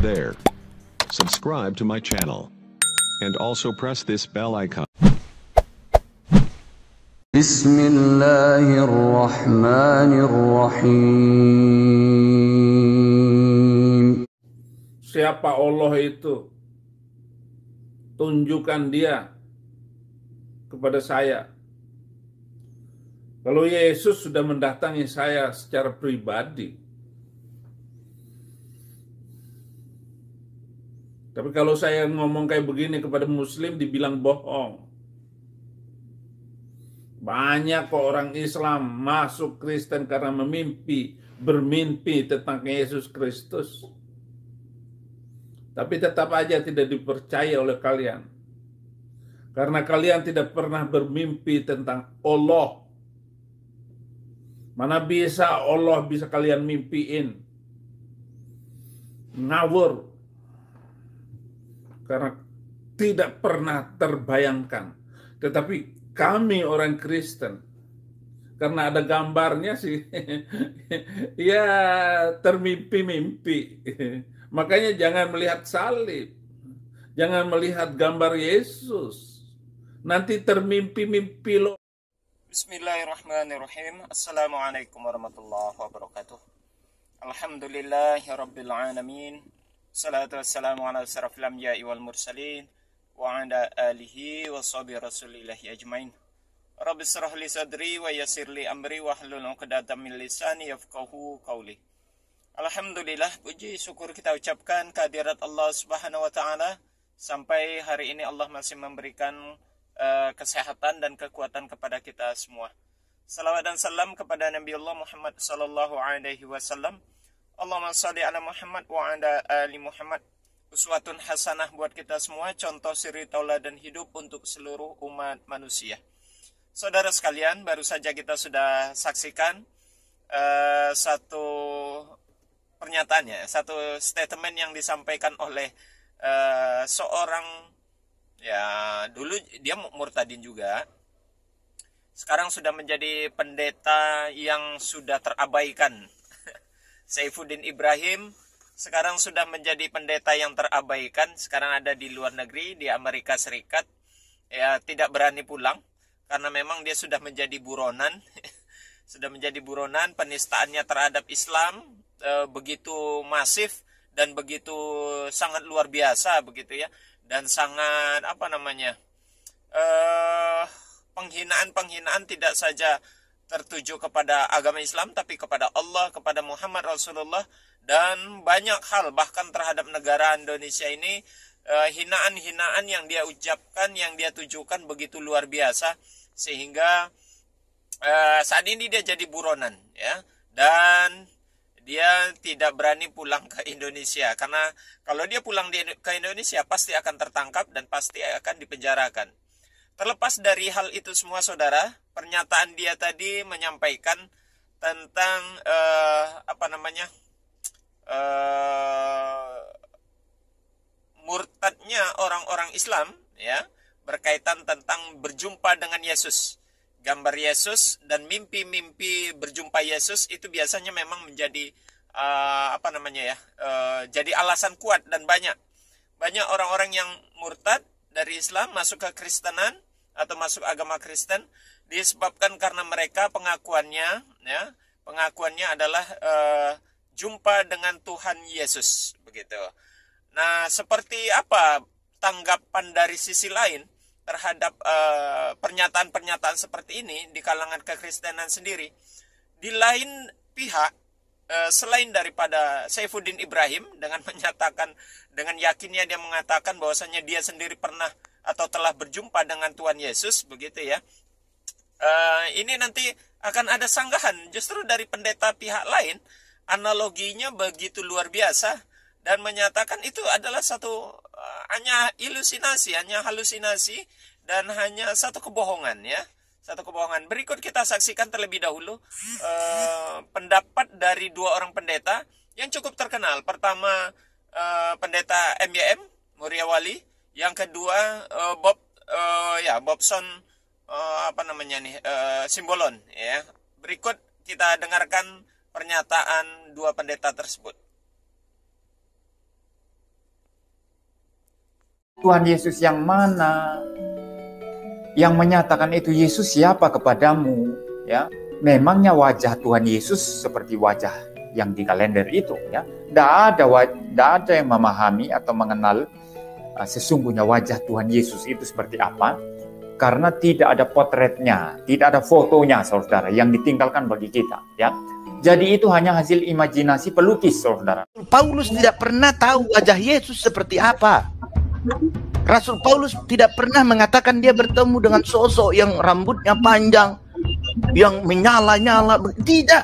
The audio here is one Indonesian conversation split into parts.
there. Subscribe to my channel. And also press this bell icon. Bismillahirrahmanirrahim. Siapa Allah itu? Tunjukkan dia kepada saya. Kalau Yesus sudah mendatangi saya secara pribadi. Tapi kalau saya ngomong kayak begini kepada Muslim, dibilang bohong. Banyak kok orang Islam masuk Kristen karena bermimpi tentang Yesus Kristus. Tapi tetap aja tidak dipercaya oleh kalian. Karena kalian tidak pernah bermimpi tentang Allah. Mana bisa Allah bisa kalian mimpiin. Ngawur. Karena tidak pernah terbayangkan. Tetapi kami orang Kristen, karena ada gambarnya sih, ya termimpi-mimpi. Makanya jangan melihat salib, jangan melihat gambar Yesus. Nanti termimpi-mimpi lo. Bismillahirrahmanirrahim. Assalamualaikum warahmatullahi wabarakatuh. Alhamdulillahirabbil alamin. Salatu wassalamu ala asyrafil anbiya'i wal mursalin wa ala alihi wa sahbihi rasulillahi ajmain. Rabbi shrah li sadri wa yassir li amri wa hlul 'uqdatam min lisani yafqahu qawli. Alhamdulillah, puji syukur kita ucapkan kehadirat Allah Subhanahu wa taala. Sampai hari ini Allah masih memberikan kesehatan dan kekuatan kepada kita semua. Salawat dan salam kepada Nabi Allah Muhammad sallallahu alaihi wasallam. Allahumma shalli ala Muhammad wa ala ali Muhammad. Uswatun hasanah buat kita semua, contoh suri tauladan hidup untuk seluruh umat manusia. Saudara sekalian, baru saja kita sudah saksikan satu pernyataannya, satu statement yang disampaikan oleh seorang, ya dulu dia murtadin juga, sekarang sudah menjadi pendeta yang sudah terabaikan. Saifuddin Ibrahim sekarang sudah menjadi pendeta yang terabaikan. Sekarang ada di luar negeri, di Amerika Serikat. Ya, tidak berani pulang karena memang dia sudah menjadi buronan. Sudah menjadi buronan, penistaannya terhadap Islam begitu masif dan begitu sangat luar biasa begitu ya. Dan sangat penghinaan tidak saja tertuju kepada agama Islam, tapi kepada Allah, kepada Muhammad Rasulullah, dan banyak hal, bahkan terhadap negara Indonesia ini, hinaan-hinaan yang dia ucapkan, yang dia tujukan begitu luar biasa, sehingga saat ini dia jadi buronan, ya, dan dia tidak berani pulang ke Indonesia, karena kalau dia pulang ke Indonesia pasti akan tertangkap dan pasti akan dipenjarakan. Terlepas dari hal itu semua, saudara, pernyataan dia tadi menyampaikan tentang murtadnya orang-orang Islam, ya, berkaitan tentang berjumpa dengan Yesus. Gambar Yesus dan mimpi-mimpi berjumpa Yesus itu biasanya memang menjadi jadi alasan kuat, dan banyak orang-orang yang murtad dari Islam masuk ke Kristenan atau masuk agama Kristen disebabkan karena mereka pengakuannya adalah jumpa dengan Tuhan Yesus begitu. Nah, seperti apa tanggapan dari sisi lain terhadap pernyataan-pernyataan seperti ini di kalangan kekristenan sendiri? Di lain pihak, selain daripada Saifuddin Ibrahim dengan yakinnya dia mengatakan bahwasanya dia sendiri pernah atau telah berjumpa dengan Tuhan Yesus begitu ya. Ini nanti akan ada sanggahan justru dari pendeta pihak lain, analoginya begitu luar biasa dan menyatakan itu adalah hanya halusinasi dan hanya satu kebohongan ya. Satu kebohongan. Berikut kita saksikan terlebih dahulu pendapat dari dua orang pendeta yang cukup terkenal. Pertama pendeta MYM Muria Wali, yang kedua Bobson Simbolon ya. Berikut kita dengarkan pernyataan dua pendeta tersebut. Tuhan Yesus yang mana? Yang menyatakan itu Yesus siapa kepadamu? Ya, memangnya wajah Tuhan Yesus seperti wajah yang di kalender itu, ya. Tidak ada yang memahami atau mengenal sesungguhnya wajah Tuhan Yesus itu seperti apa, karena tidak ada potretnya, tidak ada fotonya, saudara, yang ditinggalkan bagi kita, ya. Jadi itu hanya hasil imajinasi pelukis, saudara. Paulus tidak pernah tahu wajah Yesus seperti apa. Rasul Paulus tidak pernah mengatakan dia bertemu dengan sosok yang rambutnya panjang, yang menyala-nyala. Tidak.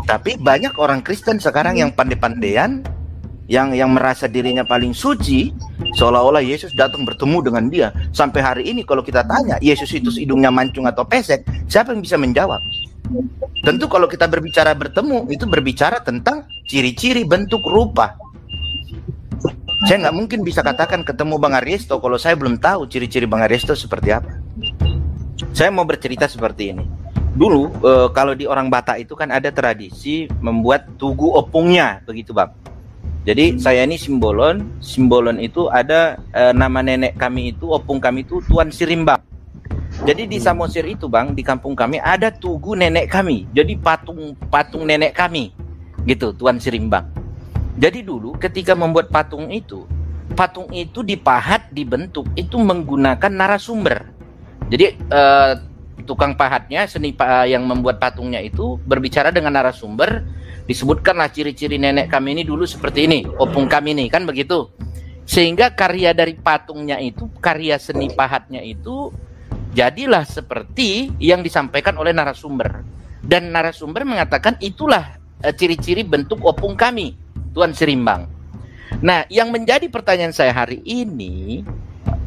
Tapi banyak orang Kristen sekarang yang pandai-pandaian, yang merasa dirinya paling suci, seolah-olah Yesus datang bertemu dengan dia. Sampai hari ini kalau kita tanya, Yesus itu hidungnya mancung atau pesek, siapa yang bisa menjawab? Tentu kalau kita berbicara bertemu, itu berbicara tentang ciri-ciri, bentuk, rupa. Saya nggak mungkin bisa katakan ketemu Bang Ariesto kalau saya belum tahu ciri-ciri Bang Ariesto seperti apa. Saya mau bercerita seperti ini. Dulu kalau di orang Batak itu kan ada tradisi membuat tugu opungnya, begitu Bang. Jadi saya ini Simbolon itu ada nama nenek kami itu, opung kami itu Tuan Sirimbang. Jadi di Samosir itu Bang, di kampung kami ada tugu nenek kami. Jadi patung nenek kami, gitu Tuan Sirimbang. Jadi dulu ketika membuat patung itu dipahat, dibentuk itu menggunakan narasumber. Jadi tukang pahatnya, yang membuat patungnya itu berbicara dengan narasumber, disebutkanlah ciri-ciri nenek kami ini dulu seperti ini, opung kami ini, kan begitu. Sehingga karya dari patungnya itu, karya seni pahatnya itu jadilah seperti yang disampaikan oleh narasumber. Dan narasumber mengatakan itulah ciri-ciri bentuk opung kami, Tuan Sirimbang. Nah, yang menjadi pertanyaan saya hari ini,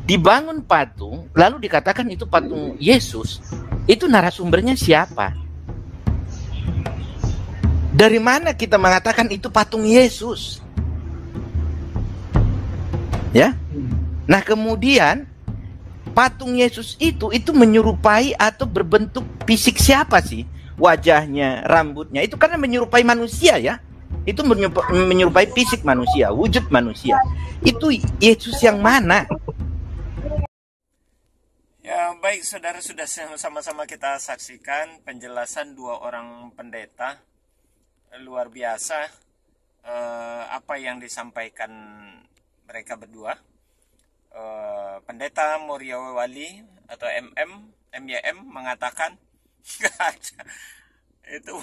dibangun patung, lalu dikatakan itu patung Yesus, itu narasumbernya siapa? Dari mana kita mengatakan itu patung Yesus? Ya. Nah, kemudian patung Yesus itu menyerupai atau berbentuk fisik siapa sih? Wajahnya, rambutnya, itu karena menyerupai manusia, ya. Itu menyerupai fisik manusia, wujud manusia. Itu Yesus yang mana? Ya baik, saudara, sudah sama-sama kita saksikan penjelasan dua orang pendeta. Luar biasa apa yang disampaikan mereka berdua. Pendeta Muryawali atau MYM mengatakan itu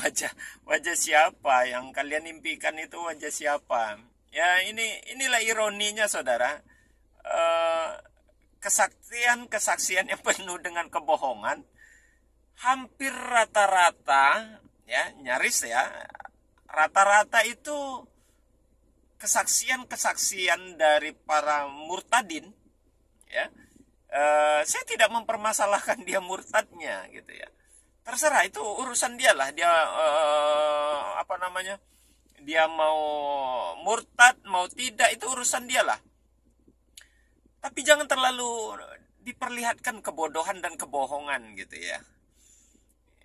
wajah siapa yang kalian impikan, itu wajah siapa? Ya, inilah ironinya, saudara. Kesaksian yang penuh dengan kebohongan hampir rata-rata, ya, nyaris ya, rata-rata itu kesaksian dari para murtadin, ya. Saya tidak mempermasalahkan dia murtadnya, gitu ya. Terserah, itu urusan dia lah. Dia dia mau murtad mau tidak, itu urusan dia lah. Tapi jangan terlalu diperlihatkan kebodohan dan kebohongan, gitu ya.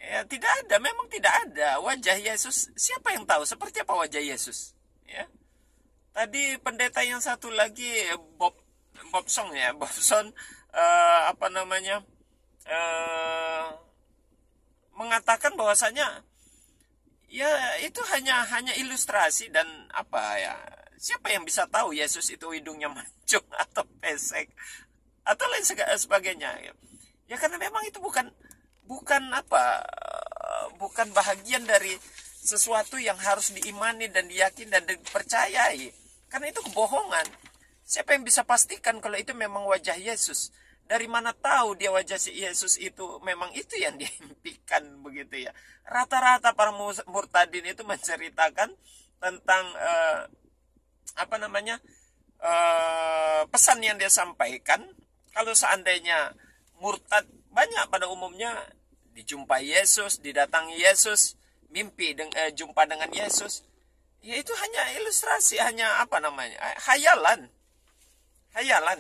Ya, tidak ada, memang tidak ada wajah Yesus. Siapa yang tahu seperti apa wajah Yesus, ya? Tadi pendeta yang satu lagi, Bobson, mengatakan bahwasanya ya itu hanya ilustrasi dan apa ya, siapa yang bisa tahu Yesus itu hidungnya mancung atau pesek atau lain sebagainya, ya karena memang itu bukan bahagian dari sesuatu yang harus diimani dan diyakini dan dipercayai, karena itu kebohongan. Siapa yang bisa pastikan kalau itu memang wajah Yesus? Dari mana tahu dia wajah si Yesus itu memang itu yang diimpikan, begitu ya. Rata-rata para murtadin itu menceritakan tentang pesan yang dia sampaikan. Kalau seandainya murtad, banyak pada umumnya dijumpai Yesus, didatangi Yesus, mimpi jumpa dengan Yesus. Ya itu hanya ilustrasi, hanya hayalan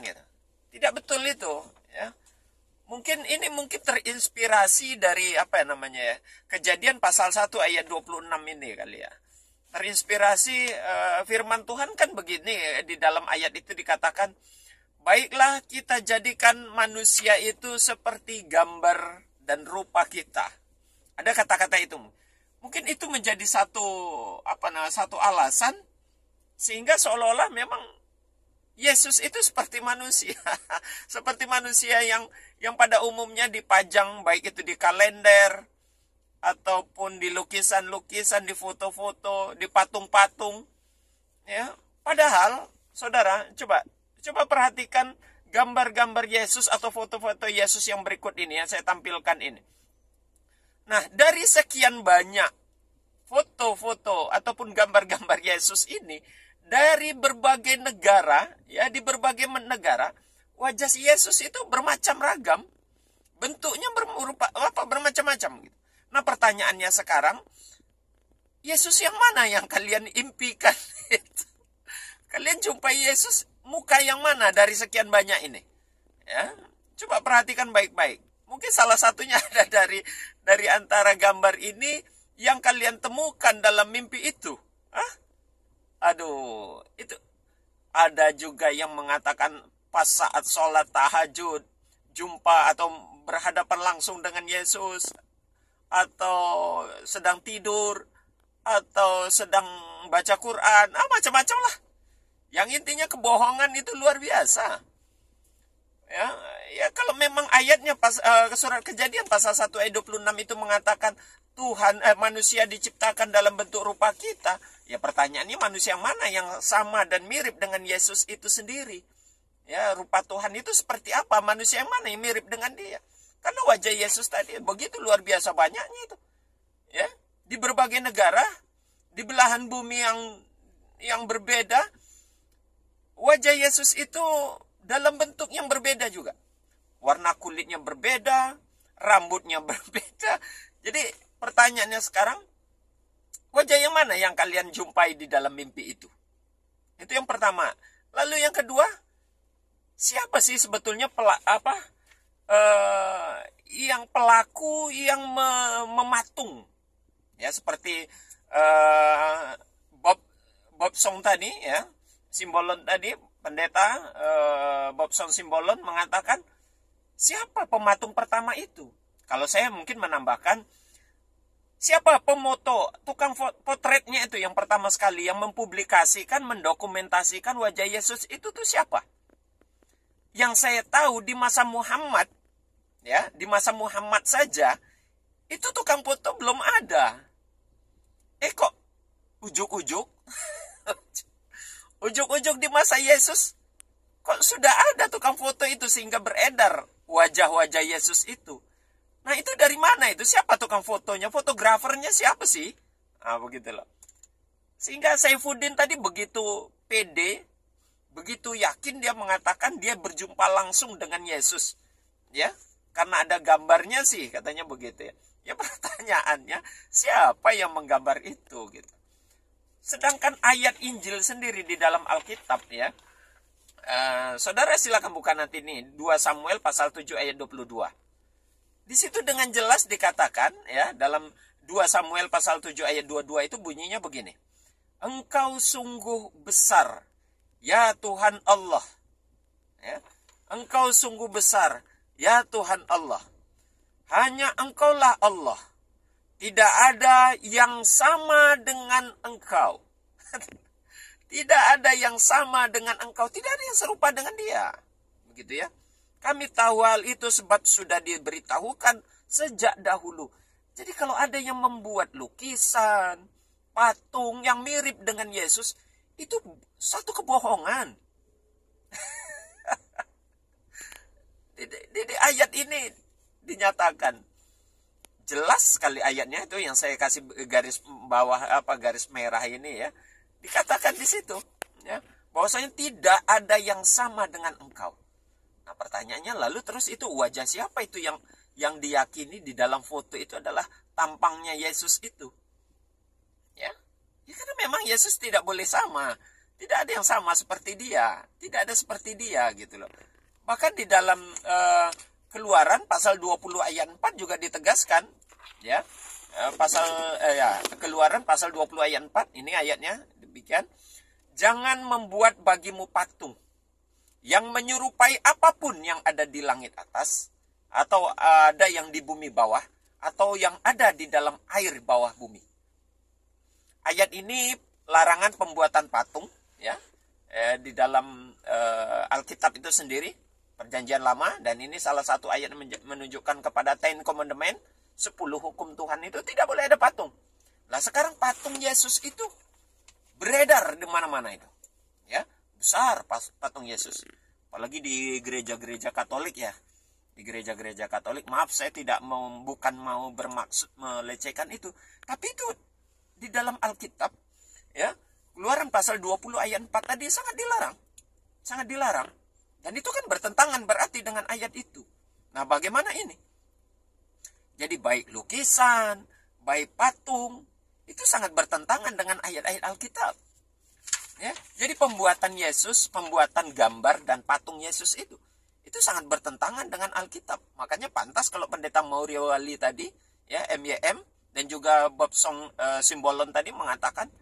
gitu. Tidak betul itu, ya. Mungkin terinspirasi dari Kejadian pasal 1 ayat 26 ini kali ya. terinspirasi firman Tuhan kan begini, di dalam ayat itu dikatakan, baiklah kita jadikan manusia itu seperti gambar dan rupa kita. Ada kata-kata itu. Mungkin itu menjadi satu alasan sehingga seolah-olah memang Yesus itu seperti manusia. Seperti manusia yang pada umumnya dipajang, baik itu di kalender ataupun di lukisan-lukisan, di foto-foto, di patung-patung. Ya, padahal saudara, coba perhatikan gambar-gambar Yesus atau foto-foto Yesus yang berikut ini yang saya tampilkan ini. Nah, dari sekian banyak foto-foto ataupun gambar-gambar Yesus ini dari berbagai negara, ya, di berbagai negara, wajah Yesus itu bermacam ragam, bentuknya bermacam-macam gitu. Nah, pertanyaannya sekarang, Yesus yang mana yang kalian impikan? Kalian jumpai Yesus muka yang mana dari sekian banyak ini? Ya, coba perhatikan baik-baik. Mungkin salah satunya ada dari antara gambar ini yang kalian temukan dalam mimpi itu. Hah? Aduh, itu ada juga yang mengatakan pas saat sholat tahajud, jumpa atau berhadapan langsung dengan Yesus, atau sedang tidur, atau sedang baca Quran, macam-macam lah. Yang intinya kebohongan itu luar biasa. Ya kalau memang ayatnya surat Kejadian pasal 1 ayat 26 itu mengatakan manusia diciptakan dalam bentuk rupa kita, ya pertanyaannya manusia yang mana yang sama dan mirip dengan Yesus itu sendiri? Ya, rupa Tuhan itu seperti apa? Manusia yang mana yang mirip dengan dia? Karena wajah Yesus tadi begitu luar biasa banyaknya itu. Ya, di berbagai negara, di belahan bumi yang berbeda, wajah Yesus itu dalam bentuk yang berbeda juga. Warna kulitnya berbeda, rambutnya berbeda. Jadi pertanyaannya sekarang, wajah yang mana yang kalian jumpai di dalam mimpi itu? Itu yang pertama. Lalu yang kedua, siapa sih sebetulnya yang pelaku yang mematung? Ya, seperti Bob Song tadi, ya, Simbolon tadi, pendeta Bob Song Simbolon mengatakan, siapa pematung pertama itu? Kalau saya mungkin menambahkan, siapa pemoto, tukang potretnya itu yang pertama sekali yang mempublikasikan, mendokumentasikan wajah Yesus itu tuh siapa? Yang saya tahu di masa Muhammad, ya, di masa Muhammad saja itu tukang foto belum ada. Kok ujuk-ujuk ujuk-ujuk di masa Yesus kok sudah ada tukang foto itu sehingga beredar wajah-wajah Yesus itu. Nah, itu dari mana itu? Siapa tukang fotonya? Fotografernya siapa sih? Begitu loh. Sehingga Saifuddin tadi begitu pede, begitu yakin dia mengatakan dia berjumpa langsung dengan Yesus. Ya, karena ada gambarnya sih, katanya begitu ya. Ya, pertanyaannya, siapa yang menggambar itu gitu. Sedangkan ayat Injil sendiri di dalam Alkitab, ya. Saudara silakan buka nanti nih 2 Samuel pasal 7 ayat 22. Di situ dengan jelas dikatakan, ya, dalam 2 Samuel pasal 7 ayat 22 itu bunyinya begini. Engkau sungguh besar, ya Tuhan Allah. Ya. Engkau sungguh besar, ya Tuhan Allah. Hanya Engkaulah Allah. Tidak ada yang sama dengan Engkau. Tidak ada yang sama dengan Engkau. Tidak ada yang serupa dengan dia. Begitu ya. Kami tahu hal itu sebab sudah diberitahukan sejak dahulu. Jadi kalau ada yang membuat lukisan, patung yang mirip dengan Yesus, itu satu kebohongan. Di ayat ini dinyatakan jelas sekali ayatnya itu yang saya kasih garis bawah garis merah ini ya. Dikatakan di situ ya, bahwasanya tidak ada yang sama dengan Engkau. Nah, pertanyaannya lalu terus itu wajah siapa itu yang diyakini di dalam foto itu adalah tampangnya Yesus itu? Ya. Ya karena memang Yesus tidak boleh sama. Tidak ada yang sama seperti dia. Tidak ada seperti dia gitu loh. Bahkan di dalam Keluaran pasal 20 ayat 4 juga ditegaskan ya, Keluaran pasal 20 ayat 4, ini ayatnya demikian. Jangan membuat bagimu patung yang menyerupai apapun yang ada di langit atas, atau ada yang di bumi bawah, atau yang ada di dalam air bawah bumi. Ayat ini larangan pembuatan patung, ya, di dalam Alkitab itu sendiri, Perjanjian Lama, dan ini salah satu ayat menunjukkan kepada Ten Commandment, 10 hukum Tuhan itu tidak boleh ada patung. Nah sekarang patung Yesus itu beredar di mana-mana itu, ya, besar patung Yesus, apalagi di gereja-gereja Katolik ya. Di gereja-gereja Katolik, maaf saya bukan mau bermaksud melecehkan itu, tapi itu di dalam Alkitab, ya, Keluaran pasal 20 ayat 4 tadi sangat dilarang, dan itu kan bertentangan berarti dengan ayat itu. Nah bagaimana ini? Jadi baik lukisan, baik patung, itu sangat bertentangan dengan ayat-ayat Alkitab. Ya, jadi pembuatan Yesus, pembuatan gambar dan patung Yesus itu sangat bertentangan dengan Alkitab. Makanya pantas kalau Pendeta Mauricio Wali tadi, ya, MYM, dan juga Bob Song Simbolon tadi mengatakan,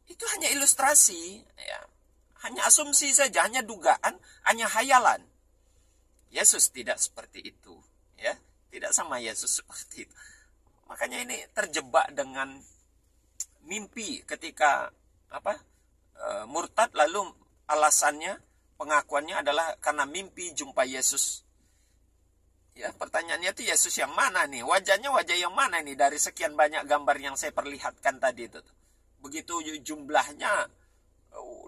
itu hanya ilustrasi, ya, hanya asumsi saja, hanya dugaan, hanya hayalan. Yesus tidak seperti itu, ya, tidak sama Yesus seperti itu. Makanya ini terjebak dengan mimpi ketika murtad, lalu alasannya, pengakuannya adalah karena mimpi jumpa Yesus. Ya, pertanyaannya itu Yesus yang mana nih? Wajahnya wajah yang mana nih dari sekian banyak gambar yang saya perlihatkan tadi itu? Begitu jumlahnya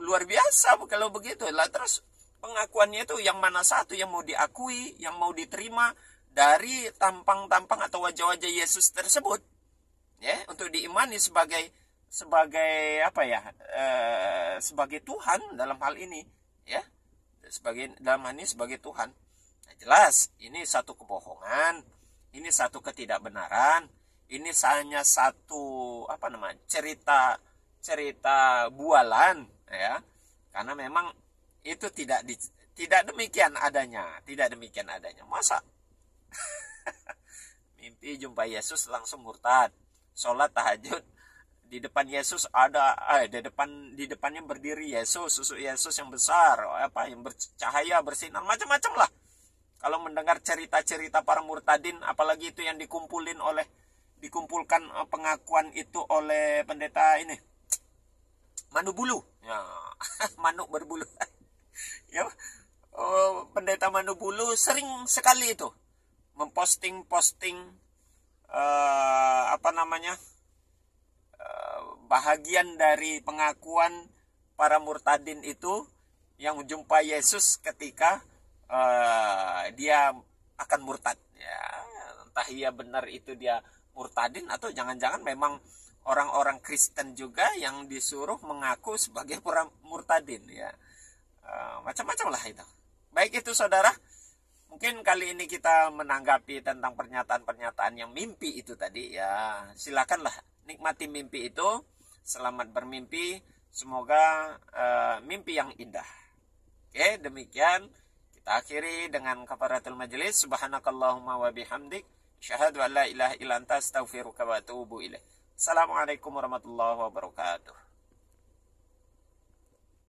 luar biasa kalau begitu. Lah terus pengakuannya itu yang mana satu yang mau diakui, yang mau diterima dari tampang-tampang atau wajah-wajah Yesus tersebut, ya, untuk diimani sebagai sebagai Tuhan dalam hal ini, ya, dalam hal ini sebagai Tuhan. Nah, jelas ini satu kebohongan, ini satu ketidakbenaran, ini hanya satu cerita bualan, ya, karena memang itu tidak demikian adanya, masa mimpi jumpa Yesus langsung murtad, sholat tahajud di depan Yesus di depannya berdiri Yesus, susuk Yesus yang besar, yang bercahaya, bersinar, macam-macam lah. Kalau mendengar cerita-cerita para murtadin, apalagi itu yang dikumpulkan pengakuan itu oleh pendeta ini Manu Bulu, ya, manuk berbulu. Ya, pendeta Manu Bulu sering sekali itu memposting bahagian dari pengakuan para murtadin itu yang menjumpa Yesus ketika dia akan murtad. Ya, entah iya benar itu dia murtadin atau jangan-jangan memang orang-orang Kristen juga yang disuruh mengaku sebagai para murtadin, ya. Macam-macam lah itu. Baik itu saudara, mungkin kali ini kita menanggapi tentang pernyataan-pernyataan yang mimpi itu tadi, ya. Silakanlah nikmati mimpi itu, selamat bermimpi, semoga mimpi yang indah. Oke, demikian kita akhiri dengan kafaratul majelis. Subhanakallahumma wa bihamdik, syahadu an la ilaha illa anta, astaghfiruka wa atubu ilaik. Assalamualaikum warahmatullahi wabarakatuh.